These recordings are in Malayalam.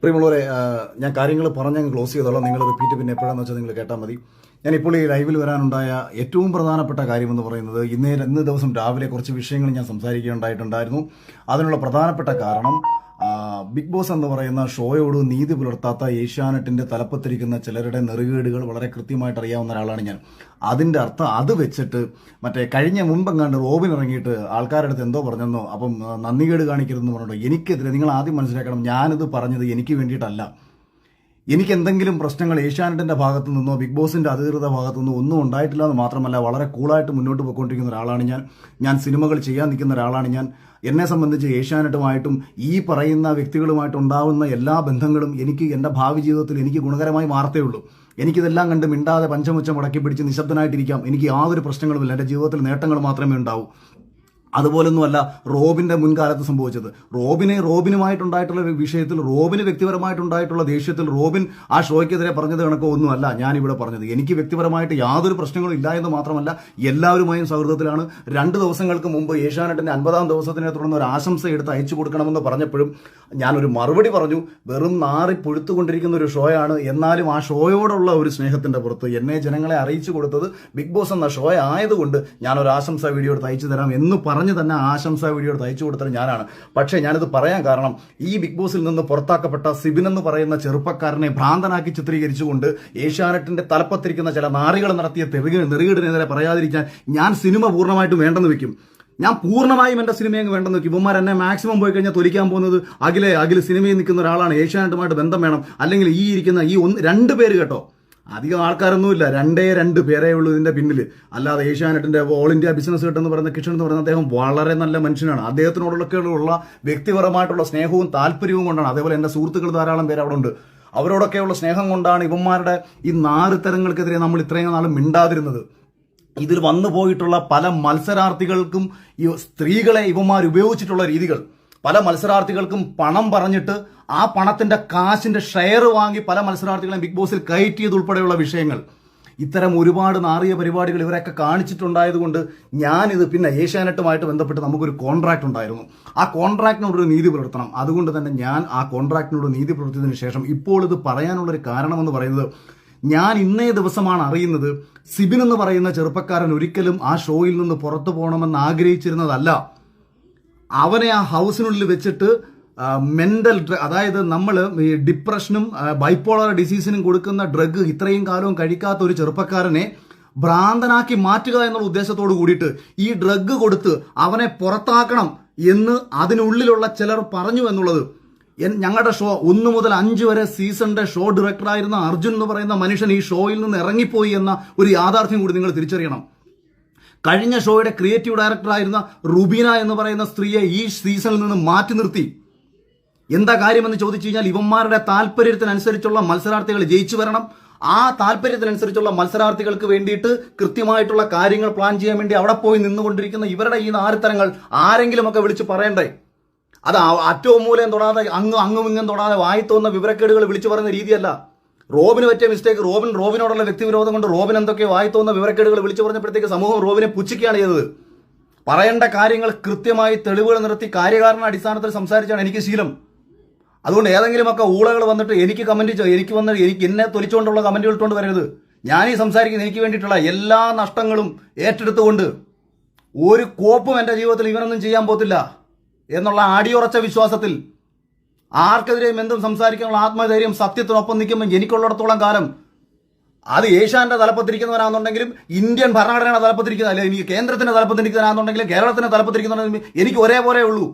പ്രിയമുള്ളവരെ, ഞാൻ കാര്യങ്ങൾ പറഞ്ഞങ്ങ് ക്ലോസ് ചെയ്തോളാം. നിങ്ങൾ റിപ്പീറ്റ് പിന്നെ എപ്പോഴാണെന്ന് വെച്ചാൽ നിങ്ങൾ കേട്ടാൽ മതി. ഞാനിപ്പോൾ ഈ ലൈവിൽ വരാനുണ്ടായ ഏറ്റവും പ്രധാനപ്പെട്ട കാര്യമെന്ന് പറയുന്നത് ഇന്ന് ദിവസം രാവിലെ കുറച്ച് വിഷയങ്ങൾ ഞാൻ സംസാരിക്കുകയുണ്ടായിട്ടുണ്ടായിരുന്നു. അതിനുള്ള പ്രധാനപ്പെട്ട കാരണം ബിഗ് ബോസ് എന്ന് പറയുന്ന ഷോയോട് നീതി പുലർത്താത്ത ഏഷ്യാനെറ്റിന്റെ തലപ്പത്തിരിക്കുന്ന ചിലരുടെ നെറുകേടുകൾ വളരെ കൃത്യമായിട്ട് അറിയാവുന്ന ഒരാളാണ് ഞാൻ. അതിന്റെ അർത്ഥം അത് വെച്ചിട്ട് കഴിഞ്ഞ മുമ്പെങ്ങാണ്ട് റോബിൻ ഇറങ്ങിയിട്ട് ആൾക്കാരുടെ അടുത്ത് എന്തോ പറഞ്ഞെന്നോ, അപ്പം നന്ദികേട് കാണിക്കരുതെന്ന് പറഞ്ഞിട്ടോ. എനിക്കെതിരെ നിങ്ങൾ ആദ്യം മനസ്സിലാക്കണം, ഞാനിത് പറഞ്ഞത് എനിക്ക് വേണ്ടിയിട്ടല്ല. എനിക്ക് എന്തെങ്കിലും പ്രശ്നങ്ങൾ ഏഷ്യാനെറ്റിന്റെ ഭാഗത്തു നിന്നോ ബിഗ് ബോസിന്റെ അധികൃത ഭാഗത്തു നിന്നോ ഒന്നും ഉണ്ടായിട്ടില്ല എന്ന് മാത്രമല്ല, വളരെ കൂളായിട്ട് മുന്നോട്ട് പോയിക്കൊണ്ടിരിക്കുന്ന ഒരാളാണ് ഞാൻ സിനിമകൾ ചെയ്യാൻ നിൽക്കുന്ന ഒരാളാണ് ഞാൻ. എന്നെ സംബന്ധിച്ച് ഏഷ്യാനെറ്റുമായിട്ടും ഈ പറയുന്ന വ്യക്തികളുമായിട്ട് ഉണ്ടാവുന്ന എല്ലാ ബന്ധങ്ങളും എനിക്ക് എൻ്റെ ഭാവി ജീവിതത്തിൽ എനിക്ക് ഗുണകരമായി മാറത്തേ ഉള്ളൂ. എനിക്കിതെല്ലാം കണ്ട് മിണ്ടാതെ പഞ്ചമുച്ചം മുടക്കി പിടിച്ച് നിശബ്ദനായിട്ടിരിക്കാം. എനിക്ക് യാതൊരു പ്രശ്നങ്ങളുമില്ല. എൻ്റെ ജീവിതത്തിൽ നേട്ടങ്ങൾ മാത്രമേ ഉണ്ടാവൂ. അതുപോലൊന്നുമല്ല റോബിന്റെ മുൻകാലത്ത് സംഭവിച്ചത്. റോബിനുമായിട്ടുണ്ടായിട്ടുള്ള ഒരു വിഷയത്തിൽ, റോബിന് വ്യക്തിപരമായിട്ടുണ്ടായിട്ടുള്ള ദേഷ്യത്തിൽ റോബിൻ ആ ഷോയ്ക്കെതിരെ പറഞ്ഞത് കണക്കോ ഒന്നുമല്ല ഞാനിവിടെ പറഞ്ഞത്. എനിക്ക് വ്യക്തിപരമായിട്ട് യാതൊരു പ്രശ്നങ്ങളും ഇല്ല എന്ന് മാത്രമല്ല, എല്ലാവരുമായും സൗഹൃദത്തിലാണ്. 2 ദിവസങ്ങൾക്ക് മുമ്പ് ഏഷ്യാനെറ്റിന്റെ 50-ാം ദിവസത്തിനെ തുടർന്ന് ഒരു ആശംസ എടുത്ത് അയച്ചു കൊടുക്കണമെന്ന് പറഞ്ഞപ്പോഴും ഞാനൊരു മറുപടി പറഞ്ഞു. വെറും നാറി പൊഴുത്തുകൊണ്ടിരിക്കുന്ന ഒരു ഷോയാണ്. എന്നാലും ആ ഷോയോടുള്ള ഒരു സ്നേഹത്തിന്റെ പുറത്ത് എന്നെ ജനങ്ങളെ അറിയിച്ചു കൊടുത്തത് ബിഗ് ബോസ് എന്ന ഷോ ആയതുകൊണ്ട് ഞാനൊരു ആശംസ വീഡിയോ എടുത്ത് അയച്ചു തരാം എന്ന് പറഞ്ഞു തന്നെ ആശംസാ വീഡിയോ തയ്ച്ചു കൊടുത്തത് ഞാനാണ്. പക്ഷേ ഞാനിത് പറയാൻ കാരണം, ഈ ബിഗ് ബോസിൽ നിന്ന് പുറത്താക്കപ്പെട്ട സിബിൻ എന്ന് പറയുന്ന ചെറുപ്പക്കാരനെ ഭ്രാന്തനാക്കി ചിത്രീകരിച്ചുകൊണ്ട് ഏഷ്യാനെറ്റിന്റെ തലപ്പത്തിരിക്കുന്ന ചില നാറികൾ നടത്തിയ നെറുകേടിനെതിരെ പറയാതിരിക്കാൻ ഞാൻ സിനിമ പൂർണ്ണമായിട്ടും വേണ്ടെന്ന് വെക്കും. ഞാൻ പൂർണ്ണമായും എന്റെ സിനിമയെ വേണ്ടെന്ന് വെക്കും. ഇവന്മാർ എന്നെ മാക്സിമം പോയി കഴിഞ്ഞാൽ തൊലിക്കാൻ പോകുന്നത് അഖിലെ സിനിമയിൽ നിൽക്കുന്ന ഒരാളാണ്, ഏഷ്യാനെറ്റുമായിട്ട് ബന്ധം വേണം, അല്ലെങ്കിൽ ഈ ഇരിക്കുന്ന ഈ 2 പേര് കേട്ടോ, അധികം ആൾക്കാരൊന്നുമില്ല, 2 പേരേ ഉള്ളൂ ഇതിന്റെ പിന്നിൽ. അല്ലാതെ ഏഷ്യാനെറ്റിന്റെ ഓൾ ഇന്ത്യ ബിസിനസ് ഹെഡ് എന്ന് പറയുന്ന കിഷൻ എന്ന് പറയുന്ന അദ്ദേഹം വളരെ നല്ല മനുഷ്യനാണ്. അദ്ദേഹത്തിനോടൊക്കെയുള്ള വ്യക്തിപരമായിട്ടുള്ള സ്നേഹവും താല്പര്യവും കൊണ്ടാണ്. അതേപോലെ എന്റെ സുഹൃത്തുക്കൾ ധാരാളം പേര് അവിടെ ഉണ്ട്. അവരോടൊക്കെയുള്ള സ്നേഹം കൊണ്ടാണ് ഇവന്മാരുടെ ഈ നാറുത്തരങ്ങൾക്കെതിരെ നമ്മൾ ഇത്രയും നാളും മിണ്ടാതിരുന്നത്. ഇതിൽ വന്നു പോയിട്ടുള്ള പല മത്സരാർത്ഥികൾക്കും ഈ സ്ത്രീകളെ ഇവന്മാർ ഉപയോഗിച്ചിട്ടുള്ള രീതികൾ, പല മത്സരാർത്ഥികൾക്കും പണം പറഞ്ഞിട്ട് ആ പണത്തിന്റെ കാശിന്റെ ഷെയർ വാങ്ങി പല മത്സരാർത്ഥികളെയും ബിഗ് ബോസിൽ കയറ്റിയതുൾപ്പെടെയുള്ള വിഷയങ്ങൾ, ഇത്തരം ഒരുപാട് നാറിയ പരിപാടികൾ ഇവരൊക്കെ കാണിച്ചിട്ടുണ്ടായതുകൊണ്ട് ഞാനിത് പിന്നെ ഏഷ്യാനെറ്റുമായിട്ട് ബന്ധപ്പെട്ട് നമുക്കൊരു കോൺട്രാക്ട് ഉണ്ടായിരുന്നു. ആ കോൺട്രാക്ടിനോടൊരു നീതി പുലർത്തണം. അതുകൊണ്ട് തന്നെ ഞാൻ ആ കോൺട്രാക്ടിനോട് നീതി പുലർത്തിയതിനു ശേഷം ഇപ്പോൾ ഇത് പറയാനുള്ളൊരു കാരണമെന്ന് പറയുന്നത്, ഞാൻ ഇന്നേ ദിവസമാണ് അറിയുന്നത് സിബിൻ എന്ന് പറയുന്ന ചെറുപ്പക്കാരൻ ഒരിക്കലും ആ ഷോയിൽ നിന്ന് പുറത്തു പോകണമെന്ന് ആഗ്രഹിച്ചിരുന്നതല്ല. അവനെ ആ ഹൗസിനുള്ളിൽ വെച്ചിട്ട് മെന്റൽ അതായത് നമ്മൾ ഈ ഡിപ്രഷനും ബൈപ്പോളർ ഡിസീസിനും കൊടുക്കുന്ന ഡ്രഗ് ഇത്രയും കാലവും കഴിക്കാത്ത ഒരു ചെറുപ്പക്കാരനെ ഭ്രാന്തനാക്കി മാറ്റുക എന്നുള്ള ഉദ്ദേശത്തോട് കൂടിയിട്ട് ഈ ഡ്രഗ് കൊടുത്ത് അവനെ പുറത്താക്കണം എന്ന് അതിനുള്ളിലുള്ള ചിലർ പറഞ്ഞു എന്നുള്ളത്. ഞങ്ങളുടെ ഷോ 1 മുതൽ 5 വരെ സീസണിന്റെ ഷോ ഡയറക്ടറായിരുന്ന അർജുൻ എന്ന് പറയുന്ന മനുഷ്യൻ ഈ ഷോയിൽ നിന്ന് ഇറങ്ങിപ്പോയി എന്ന ഒരു യാഥാർത്ഥ്യം കൂടി നിങ്ങൾ തിരിച്ചറിയണം. കഴിഞ്ഞ ഷോയുടെ ക്രിയേറ്റീവ് ഡയറക്ടറായിരുന്ന റുബീന എന്ന് പറയുന്ന സ്ത്രീയെ ഈ സീസണിൽ നിന്ന് മാറ്റി നിർത്തി. എന്താ കാര്യമെന്ന് ചോദിച്ചു കഴിഞ്ഞാൽ, ഇവന്മാരുടെ താല്പര്യത്തിനനുസരിച്ചുള്ള മത്സരാർത്ഥികൾ ജയിച്ചു വരണം. ആ താല്പര്യത്തിനനുസരിച്ചുള്ള മത്സരാർത്ഥികൾക്ക് വേണ്ടിയിട്ട് കൃത്യമായിട്ടുള്ള കാര്യങ്ങൾ പ്ലാൻ ചെയ്യാൻ വേണ്ടി അവിടെ പോയി നിന്നുകൊണ്ടിരിക്കുന്ന ഇവരുടെ ഈ നാരിത്തരങ്ങൾ ആരെങ്കിലുമൊക്കെ വിളിച്ച് പറയണ്ടേ? അത് അറ്റവും മൂലം തൊടാതെ അങ്ങും ഇങ്ങും തൊടാതെ വായിത്തോന്ന വിവരക്കേടുകൾ വിളിച്ചു പറയുന്ന രീതിയല്ല. റോബിന് പറ്റിയ മിസ്റ്റേക്ക്, റോബിനോടുള്ള വ്യക്തിവിരോധം കൊണ്ട് റോബിൻ എന്തൊക്കെ വായിത്തോന്ന വിവരക്കേടുകൾ വിളിച്ചു പറഞ്ഞപ്പോഴത്തേക്ക് സമൂഹം റോബിനെ പുച്ഛിക്കുകയാണ് ചെയ്തത്. പറയേണ്ട കാര്യങ്ങൾ കൃത്യമായി തെളിവുകൾ നിർത്തി കാര്യകാരണ അടിസ്ഥാനത്തിൽ സംസാരിച്ചാണ് എനിക്ക് ശീലം. അതുകൊണ്ട് ഏതെങ്കിലുമൊക്കെ ഊളകൾ വന്നിട്ട് എനിക്ക് എന്നെ തൊലിച്ചുകൊണ്ടുള്ള കമന്റുകൾ ഇട്ടുകൊണ്ട് വരരുത്. ഞാൻ ഈ സംസാരിക്കുന്നത് എനിക്ക് വേണ്ടിയിട്ടുള്ള എല്ലാ നഷ്ടങ്ങളും ഏറ്റെടുത്തുകൊണ്ട് ഒരു കോപ്പും എന്റെ ജീവിതത്തിൽ ഇവനൊന്നും ചെയ്യാൻ പോത്തില്ല എന്നുള്ള അടിയുറച്ച വിശ്വാസത്തിൽ ആർക്കെതിരെയും എന്തും സംസാരിക്കാനുള്ള ആത്മധൈര്യം സത്യത്തിനൊപ്പം നിൽക്കുമ്പോൾ എനിക്കുള്ളിടത്തോളം കാലം അത് ഏഷ്യാന്റെ തലപ്പത്തിരിക്കുന്നവരാണെന്നുണ്ടെങ്കിലും ഇന്ത്യൻ ഭരണഘടനയുടെ തലപ്പത്തിരിക്കുന്ന, അല്ലെങ്കിൽ എനിക്ക് കേന്ദ്രത്തിന്റെ തലപ്പത്തിരിക്കുന്നവരാണെന്നുണ്ടെങ്കിലും കേരളത്തിന്റെ തലപ്പത്തിരിക്കുന്നവരാണെന്നുണ്ടെങ്കിലും എനിക്ക് ഒരേപോലെ ഉള്ളൂ.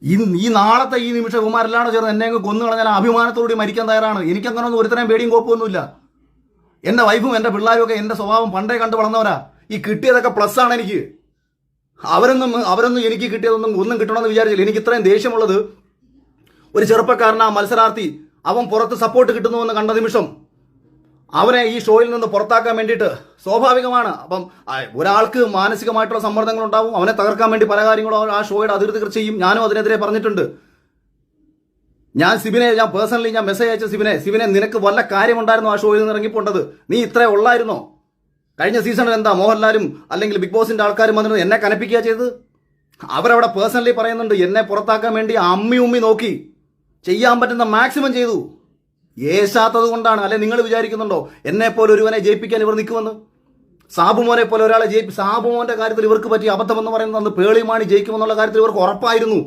ഈ നാളത്തെ ഈ നിമിഷം ഇവന്മാരെല്ലാം ചേർന്ന് എന്നെ കൊന്നു കളഞ്ഞാൽ അഭിമാനത്തോടുകൂടി മരിക്കാൻ തയ്യാറാണ്. എനിക്കങ്ങനൊന്നും ഒരുത്തരം പേടിയും കോപ്പൊന്നുമില്ല. എന്റെ വൈഫും എന്റെ പിള്ളേരും ഒക്കെ എന്റെ സ്വഭാവം പണ്ടേ കണ്ടു വളർന്നവരാ. ഈ കിട്ടിയതൊക്കെ പ്ലസ് ആണ് എനിക്ക്. അവരൊന്നും എനിക്ക് കിട്ടിയതൊന്നും ഒന്നും കിട്ടണമെന്ന് വിചാരിച്ചില്ല. എനിക്ക് ഇത്രയും ദേഷ്യമുള്ളത് ഒരു ചെറുപ്പക്കാരനാ മത്സരാർത്ഥി, അവൻ പുറത്ത് സപ്പോർട്ട് കിട്ടുന്നുവെന്ന് കണ്ട നിമിഷം അവനെ ഈ ഷോയിൽ നിന്ന് പുറത്താക്കാൻ വേണ്ടിയിട്ട് സ്വാഭാവികമാണ്. അപ്പം ഒരാൾക്ക് മാനസികമായിട്ടുള്ള സമ്മർദ്ദങ്ങൾ ഉണ്ടാവും. അവനെ തകർക്കാൻ വേണ്ടി പല കാര്യങ്ങളും ആ ഷോയുടെ അധികൃതർ ചെയ്യും. ഞാനും അതിനെതിരെ പറഞ്ഞിട്ടുണ്ട്. ഞാൻ പേഴ്സണലി മെസ്സേജ് അയച്ച സിബിനെ നിനക്ക് വല്ല കാര്യമുണ്ടായിരുന്നു ആ ഷോയിൽ നിന്ന് ഇറങ്ങിപ്പോണ്ടത്? നീ ഇത്രേ ഉള്ളായിരുന്നോ? കഴിഞ്ഞ സീസണിൽ എന്താ മോഹൻലാലും അല്ലെങ്കിൽ ബിഗ് ബോസിന്റെ ആൾക്കാരും വന്നിട്ട് എന്നെ കനപ്പിക്കുക ചെയ്തത്? അവരവിടെ പേഴ്സണലി പറയുന്നുണ്ട്, എന്നെ പുറത്താക്കാൻ വേണ്ടി അമ്മി നോക്കി. ചെയ്യാൻ പറ്റുന്ന മാക്സിമം ചെയ്തു. ഏശാത്തത് കൊണ്ടാണ്. അല്ലെ നിങ്ങൾ വിചാരിക്കുന്നുണ്ടോ എന്നെ പോലെ ഒരുവനെ ജയിപ്പിക്കാൻ ഇവർ നിൽക്കുമെന്ന്? സാബുമോനെ പോലെ ഒരാളെ സാബുമോന്റെ കാര്യത്തിൽ ഇവർക്ക് പറ്റിയ അബദ്ധം എന്ന് പറയുന്നത് അന്ന് പേളിമാണി ജയിക്കുമെന്നുള്ള കാര്യത്തിൽ ഇവർക്ക് ഉറപ്പായിരുന്നു.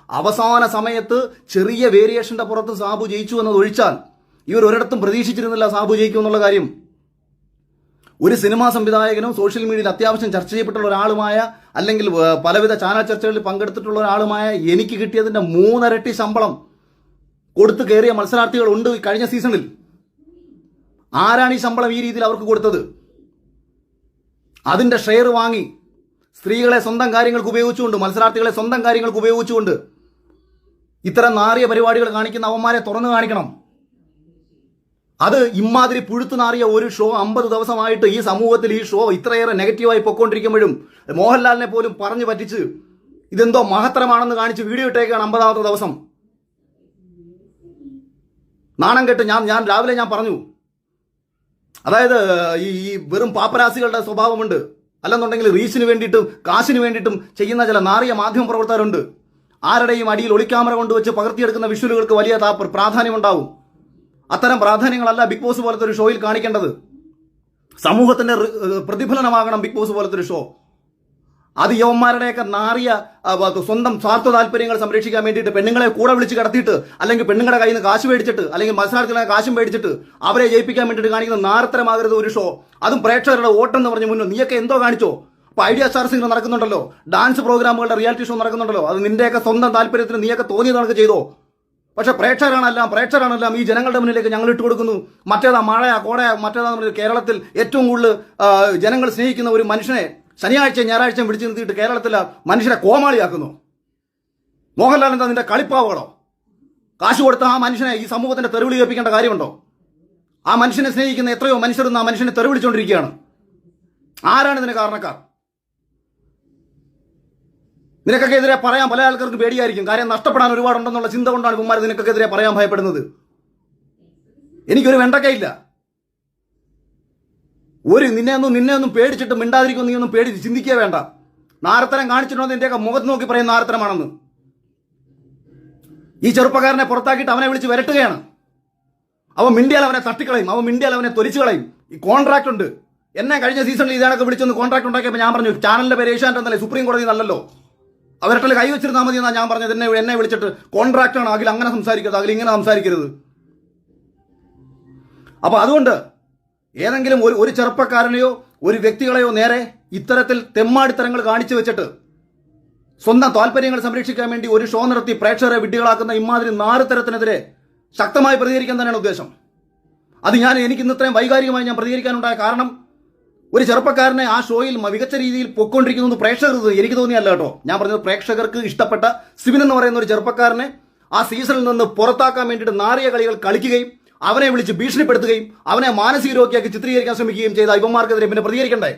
അവസാന സമയത്ത് ചെറിയ വേരിയേഷന്റെ പുറത്ത് സാബു ജയിച്ചു എന്നത് ഒഴിച്ചാൽ ഇവർ ഒരിടത്തും പ്രതീക്ഷിച്ചിരുന്നില്ല സാബു ജയിക്കുമെന്നുള്ള കാര്യം. ഒരു സിനിമാ സംവിധായകനും സോഷ്യൽ മീഡിയയിൽ അത്യാവശ്യം ചർച്ച ചെയ്യപ്പെട്ടുള്ള ഒരാളുമായ, അല്ലെങ്കിൽ പലവിധ ചാനൽ ചർച്ചകളിൽ പങ്കെടുത്തിട്ടുള്ള ഒരാളുമായ എനിക്ക് കിട്ടിയതിന്റെ 3 ഇരട്ടി ശമ്പളം കൊടുത്തു കയറിയ മത്സരാർത്ഥികളുണ്ട് കഴിഞ്ഞ സീസണിൽ. ആരാണ് ഈ ശമ്പളം ഈ രീതിയിൽ അവർക്ക് കൊടുത്തത്? അതിന്റെ ഷെയർ വാങ്ങി സ്ത്രീകളെ സ്വന്തം കാര്യങ്ങൾക്ക് ഉപയോഗിച്ചുകൊണ്ട്, മത്സരാർത്ഥികളെ സ്വന്തം കാര്യങ്ങൾക്ക് ഉപയോഗിച്ചുകൊണ്ട് ഇത്തരം നാറിയ പരിപാടികൾ കാണിക്കുന്ന അവന്മാരെ തുറന്നു കാണിക്കണം. അത് ഇമാതിരി പുഴുത്തു നാറിയ ഒരു ഷോ 50 ദിവസമായിട്ട് ഈ സമൂഹത്തിൽ ഈ ഷോ ഇത്രയേറെ നെഗറ്റീവായി പൊയ്ക്കൊണ്ടിരിക്കുമ്പോഴും മോഹൻലാലിനെ പോലും പറഞ്ഞു പറ്റിച്ച് ഇതെന്തോ മഹത്തരമാണെന്ന് കാണിച്ച് വീഡിയോ ഇട്ടേക്കാണ് 50ാമത്തെ ദിവസം. നാണം കെട്ട് ഞാൻ രാവിലെ പറഞ്ഞു, അതായത് ഈ വെറും പാപ്പരാസികളുടെ സ്വഭാവമുണ്ട്, അല്ലെന്നുണ്ടെങ്കിൽ റീച്ചിന് വേണ്ടിയിട്ടും കാശിന് വേണ്ടിയിട്ടും ചെയ്യുന്ന ചില നാറിയ മാധ്യമ പ്രവർത്തകരുണ്ട്. ആരുടെയും അടിയിൽ ഒളിക്യാമറ കൊണ്ടുവച്ച് പകർത്തിയെടുക്കുന്ന വിഷ്വലുകൾക്ക് വലിയ പ്രാധാന്യമുണ്ടാവും. അത്തരം പ്രാധാന്യങ്ങളല്ല ബിഗ് ബോസ് പോലത്തെ ഒരു ഷോയിൽ കാണിക്കേണ്ടത്. സമൂഹത്തിന്റെ പ്രതിഫലനമാകണം ബിഗ് ബോസ് പോലത്തെ ഒരു ഷോ. അത് യവന്മാരുടെയൊക്കെ നാറിയ സ്വന്തം സ്വാർത്ഥ താല്പര്യങ്ങൾ സംരക്ഷിക്കാൻ വേണ്ടിയിട്ട് പെണ്ണുങ്ങളെ കൂടെ വിളിച്ച് കിടത്തിയിട്ട്, അല്ലെങ്കിൽ പെണ്ണുങ്ങളുടെ കയ്യിൽ നിന്ന് കാശ് മേടിച്ചിട്ട്, അല്ലെങ്കിൽ മത്സരാർത്ഥികളെ കാശും മേടിച്ചിട്ട് അവരെ ജയിപ്പിക്കാൻ വേണ്ടിയിട്ട് കാണിക്കുന്ന നാരത്തരമാകരുത് ഒരു ഷോ. അതും പ്രേക്ഷകരുടെ വോട്ടെന്ന് പറഞ്ഞ് മുന്നോ നീയൊക്കെ എന്തോ കാണിച്ചോ? അപ്പൊ ഐഡിയ സ്റ്റാർസ് ഇങ്ങനെ നടക്കുന്നുണ്ടല്ലോ, ഡാൻസ് പ്രോഗ്രാമുകളുടെ റിയാലിറ്റി ഷോ നടക്കുന്നുണ്ടല്ലോ, അത് നിന്റെയൊക്കെ സ്വന്തം താല്പര്യത്തിന് നീയൊക്കെ തോന്നിയത് കണക്ക് ചെയ്തോ. പക്ഷെ പ്രേക്ഷകരാണെല്ലാം ഈ ജനങ്ങളുടെ മുന്നിലേക്ക് ഞങ്ങൾ ഇട്ട് കൊടുക്കുന്നു. മറ്റേതാ മഴയാ കോടയാ മറ്റേതാ കേരളത്തിൽ ഏറ്റവും കൂടുതൽ ജനങ്ങൾ സ്നേഹിക്കുന്ന ഒരു മനുഷ്യനെ ശനിയാഴ്ച ഞായറാഴ്ച പിടിച്ചു നിർത്തിയിട്ട് കേരളത്തിലെ മനുഷ്യരെ കോമാളിയാക്കുന്നു. മോഹൻലാൽ എന്താ നിന്റെ കളിപ്പാവുകളോ? കാശ് കൊടുത്ത ആ മനുഷ്യനെ ഈ സമൂഹത്തിന്റെ തെരുവിളി കേൾപ്പിക്കേണ്ട കാര്യമുണ്ടോ? ആ മനുഷ്യനെ സ്നേഹിക്കുന്ന എത്രയോ മനുഷ്യരൊന്നും ആ മനുഷ്യനെ തെരുവിളിച്ചുകൊണ്ടിരിക്കുകയാണ്. ആരാണ് ഇതിന് കാരണക്കാർ? നിനക്കൊക്കെ എതിരെ പറയാൻ പല ആൾക്കാർക്ക് പേടിയായിരിക്കും. കാര്യം നഷ്ടപ്പെടാൻ ഒരുപാടുണ്ടെന്നുള്ള ചിന്ത കൊണ്ടാണ് ഇവന്മാർ നിനക്കൊക്കെ എതിരെ പറയാൻ ഭയപ്പെടുന്നത്. എനിക്കൊരു വെണ്ടക്കയില്ല. നിന്നെ ഒന്നും പേടിച്ചിട്ട് മിണ്ടാതിരിക്കും, നീ ഒന്നും പേടിച്ച് ചിന്തിക്കുക വേണ്ട. നാരത്തരം കാണിച്ചിട്ടുണ്ടോ എന്റെയൊക്കെ മുഖത്ത് നോക്കി പറയുന്ന നാരത്തരമാണെന്ന്. ഈ ചെറുപ്പക്കാരനെ പുറത്താക്കിയിട്ട് അവനെ വിളിച്ച് വരട്ടുകയാണ്. അവൻ മിണ്ടിയാൽ അവനെ തട്ടിക്കളയും, അവൻ മിണ്ടിയാൽ അവനെ തൊലിച്ചു കളയും. ഈ കോൺട്രാക്ട് ഉണ്ട്. എന്നെ കഴിഞ്ഞ സീസണിൽ ഇതാണൊക്കെ വിളിച്ചൊന്ന് കോൺട്രാക്ട് ഉണ്ടാക്കിയപ്പോൾ ഞാൻ പറഞ്ഞു, ചാനലിന്റെ പേര് ഏഷ്യാനെറ്റ് എന്നല്ലേ, സുപ്രീം കോടതി നല്ലല്ലോ, അവരുടെ കൈ വെച്ചിരുന്നാൽ മതി എന്നാണ് ഞാൻ പറഞ്ഞത്. എന്നെ വിളിച്ചിട്ട് കോൺട്രാക്ട് ആണ്, അതിൽ അങ്ങനെ സംസാരിക്കരുത്, അതിൽ ഇങ്ങനെ സംസാരിക്കരുത്. അപ്പൊ അതുകൊണ്ട് ഏതെങ്കിലും ഒരു ചെറുപ്പക്കാരനെയോ ഒരു വ്യക്തികളെയോ നേരെ ഇത്തരത്തിൽ തെമ്മാടിത്തരങ്ങൾ കാണിച്ചു വെച്ചിട്ട് സ്വന്തം താല്പര്യങ്ങൾ സംരക്ഷിക്കാൻ വേണ്ടി ഒരു ഷോ നടത്തി പ്രേക്ഷകരെ വിഡ്ഢികളാക്കുന്ന ഇമാതിരി നാറുതരത്തിനെതിരെ ശക്തമായി പ്രതികരിക്കാൻ തന്നെയാണ് ഉദ്ദേശം. അത് എനിക്ക് ഇന്ന് ഇത്രയും വൈകാരികമായി ഞാൻ പ്രതികരിക്കാനുണ്ടായ കാരണം, ഒരു ചെറുപ്പക്കാരനെ ആ ഷോയിൽ മികച്ച രീതിയിൽ പൊയ്ക്കൊണ്ടിരിക്കുന്നത് പ്രേക്ഷകർക്ക് എനിക്ക് തോന്നിയല്ല കേട്ടോ. ഞാൻ പറഞ്ഞത് പ്രേക്ഷകർക്ക് ഇഷ്ടപ്പെട്ട സിബിൻ എന്ന് പറയുന്ന ഒരു ചെറുപ്പക്കാരനെ ആ സീസണിൽ നിന്ന് പുറത്താക്കാൻ വേണ്ടിയിട്ട് നാറിയ കളികൾ കളിക്കുകയും അവനെ വിളിച്ച് ഭീഷണിപ്പെടുത്തുകയും അവനെ മാനസിക രോഗിയാക്കി ചിത്രീകരിക്കാൻ ശ്രമിക്കുകയും ചെയ്ത ഇവന്മാർക്കെതിരെ പിന്നെ പ്രതികരിക്കണ്ടേ?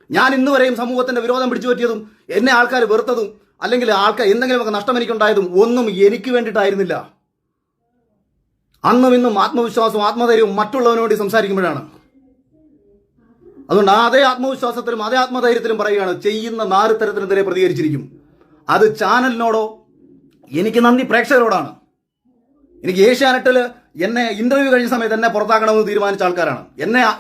ഞാൻ ഇന്ന് വരെയും സമൂഹത്തിന്റെ വിരോധം പിടിച്ചു പറ്റിയതും എന്നെ ആൾക്കാർ വെറുത്തതും അല്ലെങ്കിൽ ആൾക്കാർ എന്തെങ്കിലുമൊക്കെ നഷ്ടം എനിക്കുണ്ടായതും ഒന്നും എനിക്ക് വേണ്ടിയിട്ടായിരുന്നില്ല. അന്നും ഇന്നും ആത്മവിശ്വാസവും ആത്മധൈര്യവും മറ്റുള്ളവനോട് സംസാരിക്കുമ്പോഴാണ്. അതുകൊണ്ട് അതേ ആത്മവിശ്വാസത്തിലും അതേ ആത്മധൈര്യത്തിലും പറയുകയാണ്, ചെയ്യുന്ന നാറുത്തരത്തിനെതിരെ പ്രതികരിച്ചിരിക്കും. അത് ചാനലിനോടോ എനിക്ക് നന്ദി പ്രേക്ഷകരോടാണ്. എനിക്ക് ഏഷ്യാനെറ്റിൽ എന്നെ ഇന്റർവ്യൂ കഴിഞ്ഞ സമയത്ത് എന്നെ പുറത്താക്കണമെന്ന് തീരുമാനിച്ച ആൾക്കാരാണ്.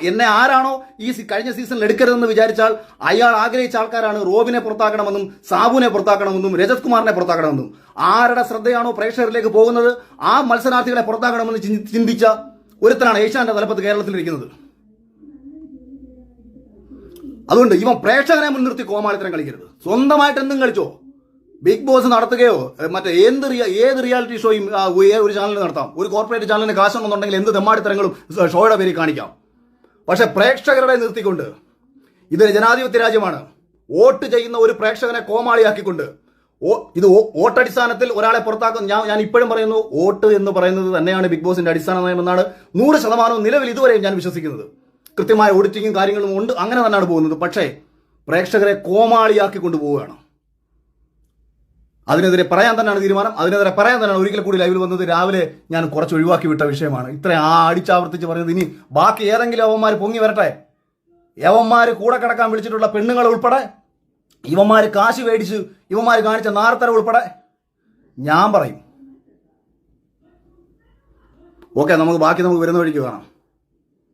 എന്നെ ആരാണോ ഈ കഴിഞ്ഞ സീസണിൽ എടുക്കരുതെന്ന് വിചാരിച്ചാൽ അയാൾ ആഗ്രഹിച്ച ആൾക്കാരാണ് റോബിനെ പുറത്താക്കണമെന്നും സാബുവിനെ പുറത്താക്കണമെന്നും രജത് കുമാറിനെ പുറത്താക്കണമെന്നും. ആരുടെ ശ്രദ്ധയാണോ പ്രേക്ഷകരിലേക്ക് പോകുന്നത് ആ മത്സരാർത്ഥികളെ പുറത്താക്കണമെന്ന് ചിന്തിച്ച ഒരുത്തനാണ് ഏഷ്യാനെറ്റ് തലപ്പത്ത് കേരളത്തിലിരിക്കുന്നത്. അതുകൊണ്ട് ഇവൻ പ്രേക്ഷകനെ മുൻനിർത്തി കോമാളിത്തരം കളിക്കരുത്. സ്വന്തമായിട്ട് എന്തും കളിച്ചോ. ബിഗ് ബോസ് നടത്തുകയോ മറ്റേ ഏത് റിയാലിറ്റി ഷോയും ഒരു ചാനലിൽ നടത്താം. ഒരു കോർപ്പറേറ്റ് ചാനലിന് കാശുണ്ടെന്നുണ്ടെങ്കിൽ എന്ത് തെമ്മാടിത്തരങ്ങളും ഷോയുടെ പേരിൽ കാണിക്കാം. പക്ഷെ പ്രേക്ഷകരുടെ നിർത്തിക്കൊണ്ട്, ഇതൊരു ജനാധിപത്യ രാജ്യമാണ്. വോട്ട് ചെയ്യുന്ന ഒരു പ്രേക്ഷകനെ കോമാളിയാക്കിക്കൊണ്ട് ഇത് വോട്ടടിസ്ഥാനത്തിൽ ഒരാളെ പുറത്താക്കും. ഞാൻ ഇപ്പോഴും പറയുന്നു, വോട്ട് എന്ന് പറയുന്നത് തന്നെയാണ് ബിഗ് ബോസിന്റെ അടിസ്ഥാന നയമെന്നാണ് 100% നിലവിൽ ഇതുവരെയും ഞാൻ വിശ്വസിക്കുന്നത്. കൃത്യമായ ഓഡിറ്റിങ്ങും കാര്യങ്ങളും ഉണ്ട്, അങ്ങനെ തന്നെയാണ് പോകുന്നത്. പക്ഷേ പ്രേക്ഷകരെ കോമാളിയാക്കി കൊണ്ടുപോവുകയാണ്. അതിനെതിരെ പറയാൻ തന്നെയാണ് തീരുമാനം. അതിനെതിരെ പറയാൻ തന്നെയാണ് ഒരിക്കൽ കൂടി ലൈവിൽ വന്നത്. രാവിലെ ഞാൻ കുറച്ച് ഒഴിവാക്കി വിട്ട വിഷയമാണ്. ഇത്ര അടിച്ചാവർത്തിച്ച് പറയുന്നത്. ഇനി ബാക്കി ഏതെങ്കിലും യവന്മാർ പൊങ്ങി വരട്ടെ. യവന്മാർ കൂടെ കിടക്കാൻ വിളിച്ചിട്ടുള്ള പെണ്ണുങ്ങൾ ഉൾപ്പെടെ, ഇവന്മാർ കാശ് മേടിച്ച് ഇവന്മാർ കാണിച്ച നാർത്തര ഉൾപ്പെടെ ഞാൻ പറയും. ഓക്കെ, നമുക്ക് ബാക്കി വരുന്ന വഴിക്ക് കാണാം.